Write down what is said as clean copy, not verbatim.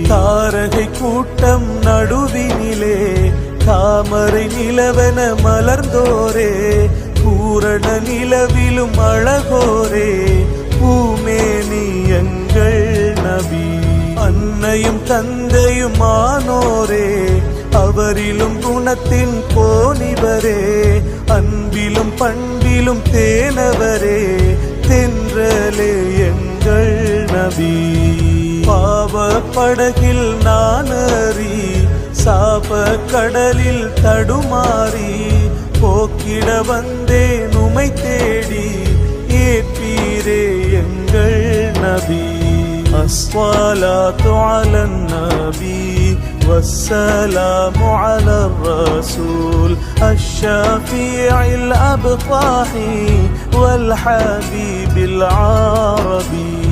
தாரகை கூட்டம் நடுவினிலே தாமரை நிலவென மலர்ந்தோரே பூரண நிலவிலும் அழகோரே பூமேனி எங்கள் நபி. அன்னையும் தந்தையும் ஆனோரே அவரிலும் குணத்தின் போனிவரே அன்பிலும் பண்பிலும் தேனவரே தென்றலே எங்கள் நபி. பாவ படகில் நானறி சாப கடலில் தடுமாறி போக்கிட வந்தேன் உமை தேடி ஏற்பீரே எங்கள் நபி. அஸ்ஸலாத்து அலன் நபி والسلام على الرسول الشفيع الأبطح والحبيب العربي.